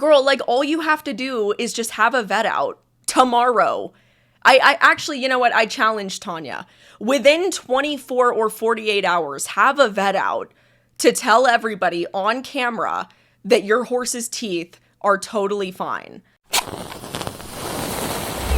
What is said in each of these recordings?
Girl, like, all you have to do is just have a vet out tomorrow. I actually, you know what? I challenge Tanya. Within 24 or 48 hours, have a vet out to tell everybody on camera that your horse's teeth are totally fine. Hey,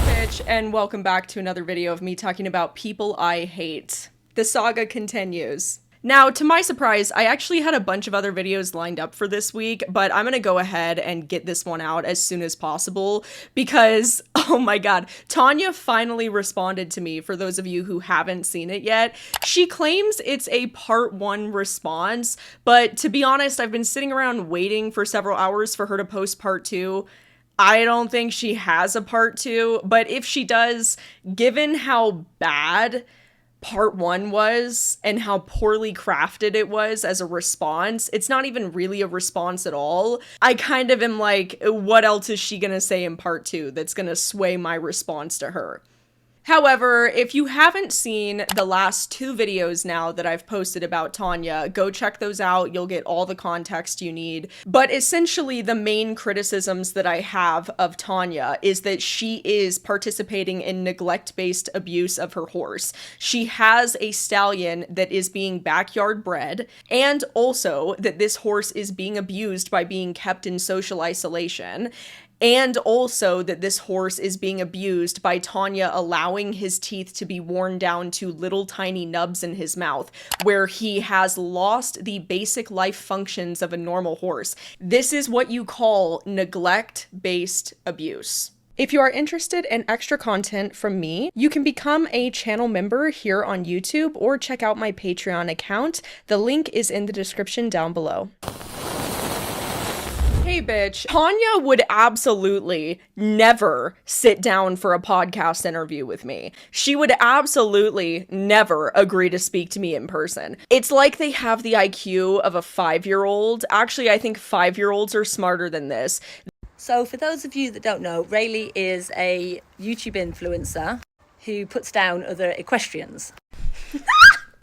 bitch, and welcome back to another video of me talking about people I hate. The saga continues. Now, to my surprise, I actually had a bunch of other videos lined up for this week, but I'm gonna go ahead and get this one out as soon as possible because, oh my god, Tanya finally responded to me. For those of you who haven't seen it yet, she claims it's a part 1 response, but to be honest, I've been sitting around waiting for several hours for her to post part 2. I don't think she has a part 2, but if she does, given how bad part 1 was and how poorly crafted it was as a response, it's not even really a response at all. I kind of am like, what else is she gonna say in part 2 that's gonna sway my response to her? However, if you haven't seen the last 2 videos now that I've posted about Tanya, go check those out. You'll get all the context you need. But essentially, the main criticisms that I have of Tanya is that she is participating in neglect-based abuse of her horse. She has a stallion that is being backyard bred, and also that this horse is being abused by being kept in social isolation. And also that this horse is being abused by Tanya allowing his teeth to be worn down to little tiny nubs in his mouth, where he has lost the basic life functions of a normal horse. This is what you call neglect-based abuse. If you are interested in extra content from me, you can become a channel member here on YouTube or check out my Patreon account. The link is in the description down below. Hey bitch, Tanya would absolutely never sit down for a podcast interview with me. She would absolutely never agree to speak to me in person. It's like they have the IQ of a 5-year-old. Actually, I think 5-year-olds are smarter than this. So for those of you that don't know, Raleigh is a YouTube influencer who puts down other equestrians.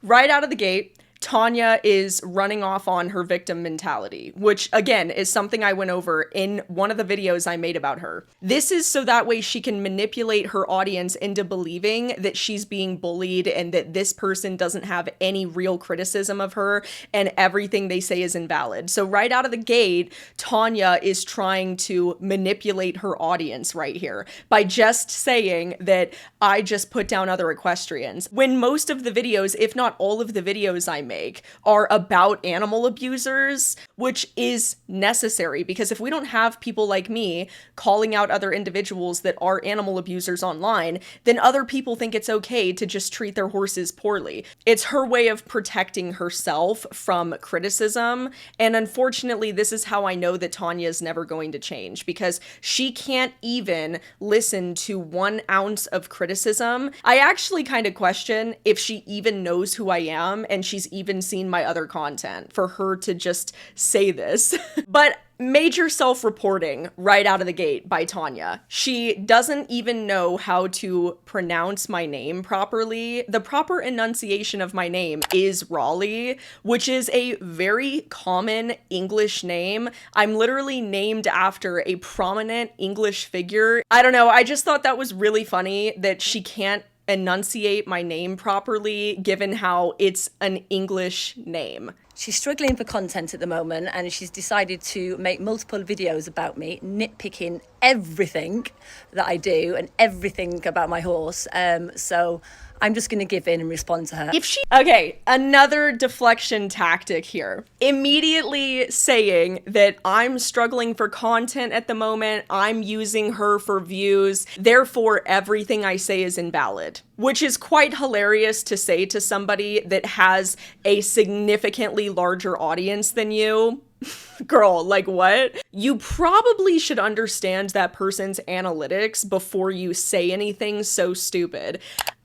Right out of the gate, Tanya is running off on her victim mentality, which again is something I went over in one of the videos I made about her. This is so that way she can manipulate her audience into believing that she's being bullied and that this person doesn't have any real criticism of her and everything they say is invalid. So right out of the gate, Tanya is trying to manipulate her audience right here by just saying that I just put down other equestrians, when most of the videos, if not all of the videos I make, are about animal abusers, which is necessary because if we don't have people like me calling out other individuals that are animal abusers online, then other people think it's okay to just treat their horses poorly. It's her way of protecting herself from criticism, and unfortunately this is how I know that Tanya is never going to change, because she can't even listen to 1 ounce of criticism. I actually kind of question if she even knows who I am and she's even seen my other content for her to just say this. But major self-reporting right out of the gate by Tanya. She doesn't even know how to pronounce my name properly. The proper enunciation of my name is Raleigh, which is a very common English name. I'm literally named after a prominent English figure. I don't know, I just thought that was really funny that she can't enunciate my name properly given how it's an English name. She's struggling for content at the moment and she's decided to make multiple videos about me, nitpicking everything that I do and everything about my horse. So I'm just going to give in and respond to her. Okay, another deflection tactic here. Immediately saying that I'm struggling for content at the moment, I'm using her for views, therefore everything I say is invalid. Which is quite hilarious to say to somebody that has a significantly larger audience than you. Girl, like what? You probably should understand that person's analytics before you say anything so stupid.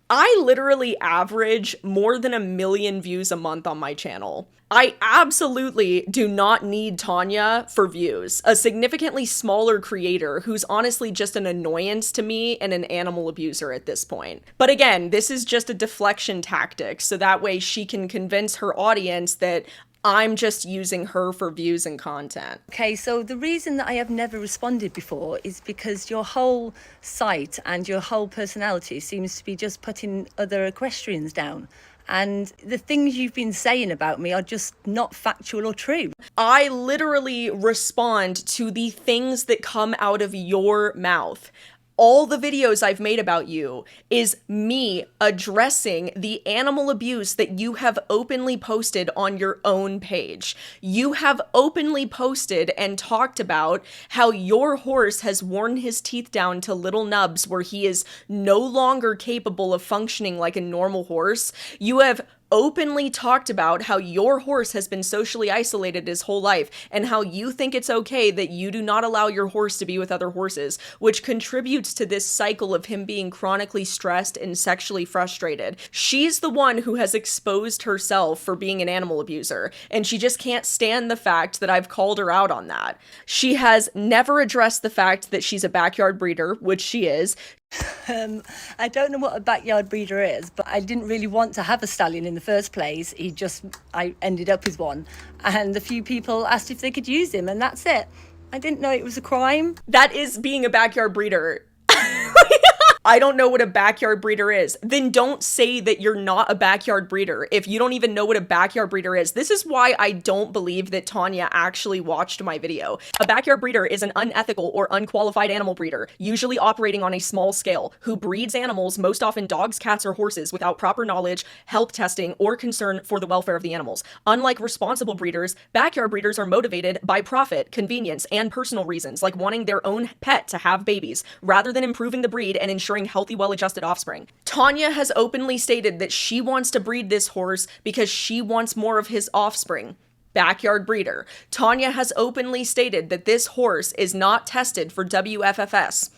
I literally average more than 1 million views a month on my channel. I absolutely do not need Tanya for views, a significantly smaller creator who's honestly just an annoyance to me and an animal abuser at this point. But again, this is just a deflection tactic, so that way she can convince her audience that I'm just using her for views and content. Okay, so the reason that I have never responded before is because your whole site and your whole personality seems to be just putting other equestrians down. And the things you've been saying about me are just not factual or true. I literally respond to the things that come out of your mouth. All the videos I've made about you is me addressing the animal abuse that you have openly posted on your own page. You have openly posted and talked about how your horse has worn his teeth down to little nubs where he is no longer capable of functioning like a normal horse. You have openly talked about how your horse has been socially isolated his whole life and how you think it's okay that you do not allow your horse to be with other horses, which contributes to this cycle of him being chronically stressed and sexually frustrated. She's the one who has exposed herself for being an animal abuser, and she just can't stand the fact that I've called her out on that. She has never addressed the fact that she's a backyard breeder, which she is. I don't know what a backyard breeder is, but I didn't really want to have a stallion in the first place. I ended up with one, and a few people asked if they could use him, and that's it. I didn't know it was a crime. That is being a backyard breeder. I don't know what a backyard breeder is. Then don't say that you're not a backyard breeder if you don't even know what a backyard breeder is. This is why I don't believe that Tanya actually watched my video. A backyard breeder is an unethical or unqualified animal breeder, usually operating on a small scale, who breeds animals, most often dogs, cats, or horses, without proper knowledge, health testing, or concern for the welfare of the animals. Unlike responsible breeders, backyard breeders are motivated by profit, convenience, and personal reasons, like wanting their own pet to have babies, rather than improving the breed and ensuring healthy, well-adjusted offspring. Tanya has openly stated that she wants to breed this horse because she wants more of his offspring. Backyard breeder. Tanya has openly stated that this horse is not tested for WFFS.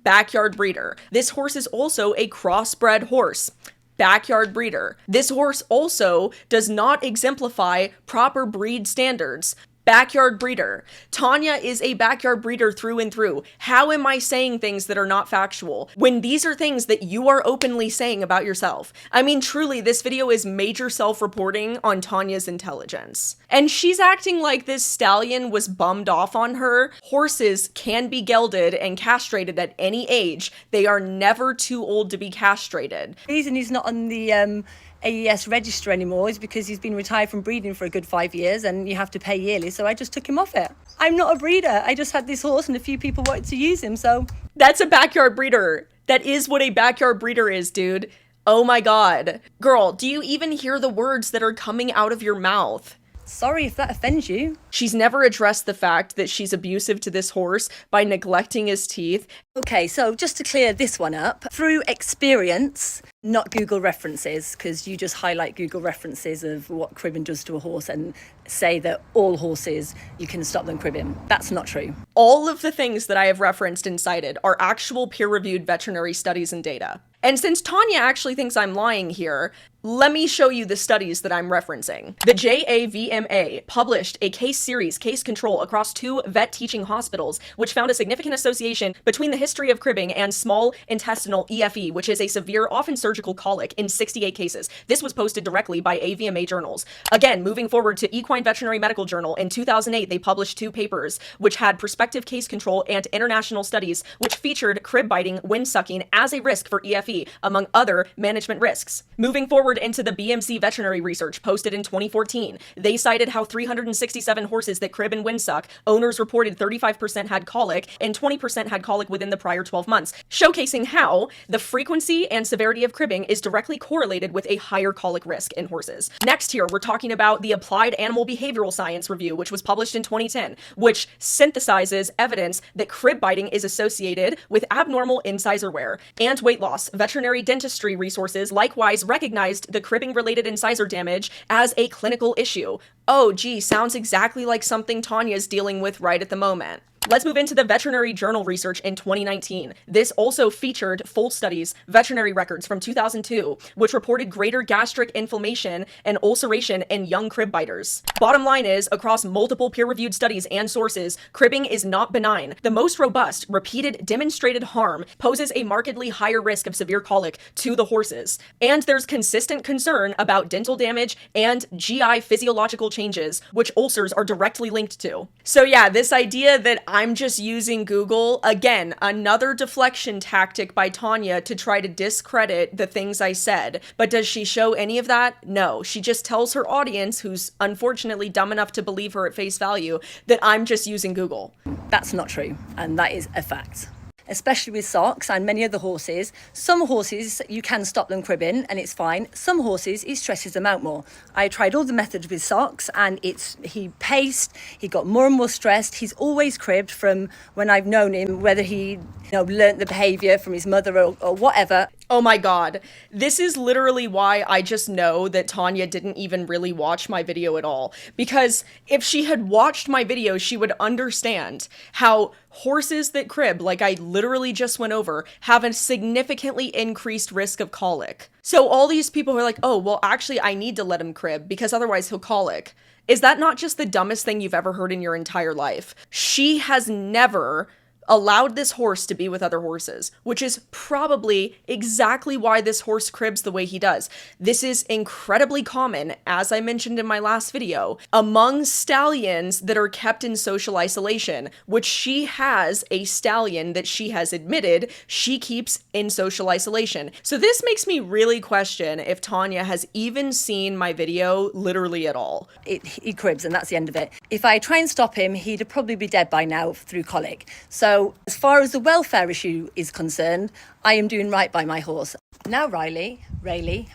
Backyard breeder. This horse is also a crossbred horse. Backyard breeder. This horse also does not exemplify proper breed standards. Backyard breeder. Tanya is a backyard breeder through and through. How am I saying things that are not factual when these are things that you are openly saying about yourself? I mean, truly, this video is major self-reporting on Tanya's intelligence. And she's acting like this stallion was bummed off on her. Horses can be gelded and castrated at any age. They are never too old to be castrated. The reason he's not on the AES register anymore is because he's been retired from breeding for a good 5 years and you have to pay yearly, so I just took him off it. I'm not a breeder. I just had this horse and a few people wanted to use him, so... That's a backyard breeder. That is what a backyard breeder is, dude. Oh my god. Girl, do you even hear the words that are coming out of your mouth? Sorry if that offends you. She's never addressed the fact that she's abusive to this horse by neglecting his teeth. Okay, so just to clear this one up, through experience, not Google references, because you just highlight Google references of what cribbing does to a horse and say that all horses, you can stop them cribbing. That's not true. All of the things that I have referenced and cited are actual peer-reviewed veterinary studies and data. And since Tanya actually thinks I'm lying here, let me show you the studies that I'm referencing. The JAVMA published a case series, case control, across 2 vet teaching hospitals, which found a significant association between the history of cribbing and small intestinal EFE, which is a severe, often surgical colic in 68 cases. This was posted directly by AVMA journals. Again, moving forward to Equine Veterinary Medical Journal, in 2008, they published 2 papers, which had prospective case control and international studies, which featured crib biting, wind sucking as a risk for EFE, among other management risks. Moving forward into the BMC veterinary research posted in 2014, they cited how 367 horses that crib and windsuck, owners reported 35% had colic and 20% had colic within the prior 12 months, showcasing how the frequency and severity of cribbing is directly correlated with a higher colic risk in horses. Next here, we're talking about the Applied Animal Behavioral Science Review, which was published in 2010, which synthesizes evidence that crib biting is associated with abnormal incisor wear and weight loss. Veterinary dentistry resources likewise recognized the cribbing-related incisor damage as a clinical issue. Oh, gee, sounds exactly like something Tanya's dealing with right at the moment. Let's move into the Veterinary Journal research in 2019. This also featured full studies, veterinary records from 2002, which reported greater gastric inflammation and ulceration in young crib biters. Bottom line is, across multiple peer-reviewed studies and sources, cribbing is not benign. The most robust, repeated, demonstrated harm poses a markedly higher risk of severe colic to the horses. And there's consistent concern about dental damage and GI physiological changes, which ulcers are directly linked to. So yeah, this idea that I'm just using Google, again, another deflection tactic by Tanya to try to discredit the things I said. But does she show any of that? No. She just tells her audience, who's unfortunately dumb enough to believe her at face value, that I'm just using Google. That's not true, and that is a fact. Especially with socks and many other horses. Some horses, you can stop them cribbing and it's fine. Some horses, it stresses them out more. I tried all the methods with socks and he paced, he got more and more stressed. He's always cribbed from when I've known him, whether he learnt the behaviour from his mother or whatever. Oh my God. This is literally why I just know that Tanya didn't even really watch my video at all. Because if she had watched my video, she would understand how horses that crib, like I literally just went over, have a significantly increased risk of colic. So all these people who are like, oh, well, actually, I need to let him crib because otherwise he'll colic. Is that not just the dumbest thing you've ever heard in your entire life? She has never allowed this horse to be with other horses, which is probably exactly why this horse cribs the way he does. This is incredibly common, as I mentioned in my last video, among stallions that are kept in social isolation, which she has a stallion that she has admitted she keeps in social isolation. So this makes me really question if Tanya has even seen my video literally at all. He cribs and that's the end of it. If I try and stop him, he'd probably be dead by now through colic. So as far as the welfare issue is concerned, I am doing right by my horse. Now, Raleigh,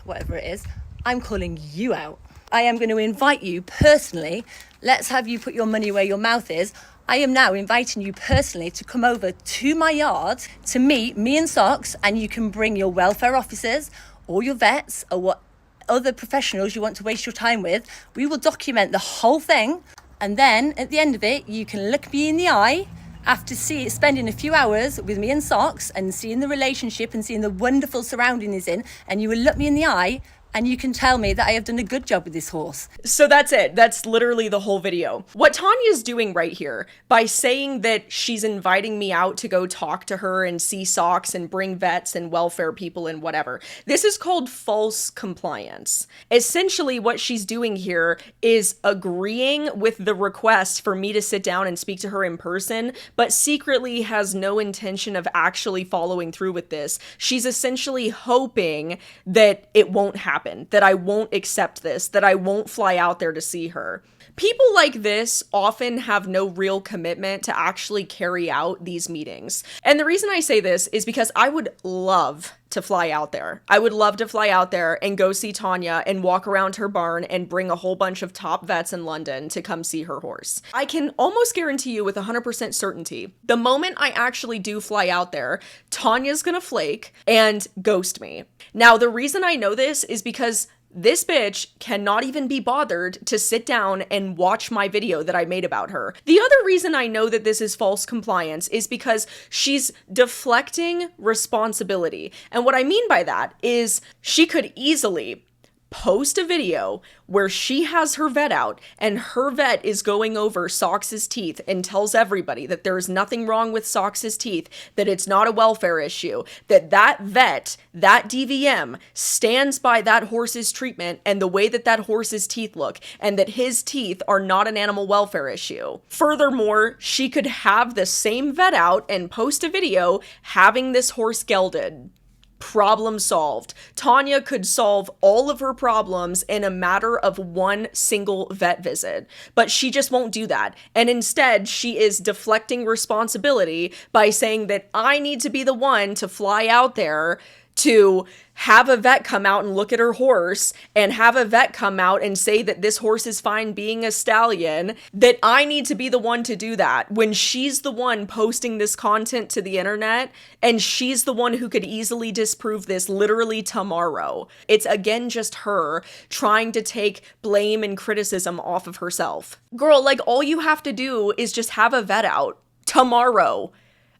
whatever it is, I'm calling you out. I am going to invite you personally. Let's have you put your money where your mouth is. I am now inviting you personally to come over to my yard to meet me and Socks, and you can bring your welfare officers or your vets or what other professionals you want to waste your time with. We will document the whole thing, and then at the end of it, you can look me in the eye after spending a few hours with me and Socks and seeing the relationship and seeing the wonderful surrounding he's in, and you will look me in the eye and you can tell me that I have done a good job with this horse. So that's it. That's literally the whole video. What Tanya's doing right here, by saying that she's inviting me out to go talk to her and see Socks and bring vets and welfare people and whatever, this is called false compliance. Essentially, what she's doing here is agreeing with the request for me to sit down and speak to her in person, but secretly has no intention of actually following through with this. She's essentially hoping that it won't happen, that I won't accept this, that I won't fly out there to see her. People like this often have no real commitment to actually carry out these meetings. And the reason I say this is because I would love to fly out there. I would love to fly out there and go see Tanya and walk around her barn and bring a whole bunch of top vets in London to come see her horse. I can almost guarantee you with 100% certainty, the moment I actually do fly out there, Tanya's gonna flake and ghost me. Now, the reason I know this is because this bitch cannot even be bothered to sit down and watch my video that I made about her. The other reason I know that this is false compliance is because she's deflecting responsibility. And what I mean by that is she could easily post a video where she has her vet out and her vet is going over Socks's teeth and tells everybody that there is nothing wrong with Socks's teeth, that it's not a welfare issue, that vet, that DVM stands by that horse's treatment and the way that that horse's teeth look, and that his teeth are not an animal welfare issue. Furthermore, she could have the same vet out and post a video having this horse gelded. Problem solved. Tanya could solve all of her problems in a matter of one single vet visit, but she just won't do that. And instead, she is deflecting responsibility by saying that I need to be the one to fly out there to have a vet come out and look at her horse, and have a vet come out and say that this horse is fine being a stallion, that I need to be the one to do that when she's the one posting this content to the internet, and she's the one who could easily disprove this literally tomorrow. It's again just her trying to take blame and criticism off of herself. Girl, like, all you have to do is just have a vet out tomorrow.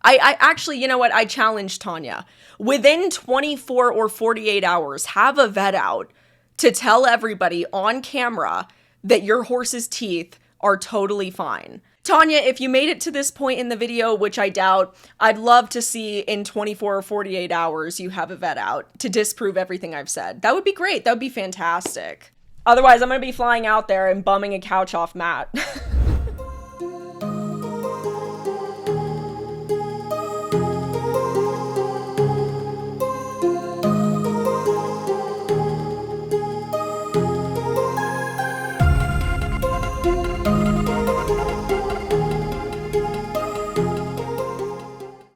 I actually, you know what? I challenge Tanya. Within 24 or 48 hours, have a vet out to tell everybody on camera that your horse's teeth are totally fine. Tanya, if you made it to this point in the video, which I doubt, I'd love to see in 24 or 48 hours you have a vet out to disprove everything I've said. That would be great. That would be fantastic. Otherwise, I'm gonna be flying out there and bumming a couch off Matt.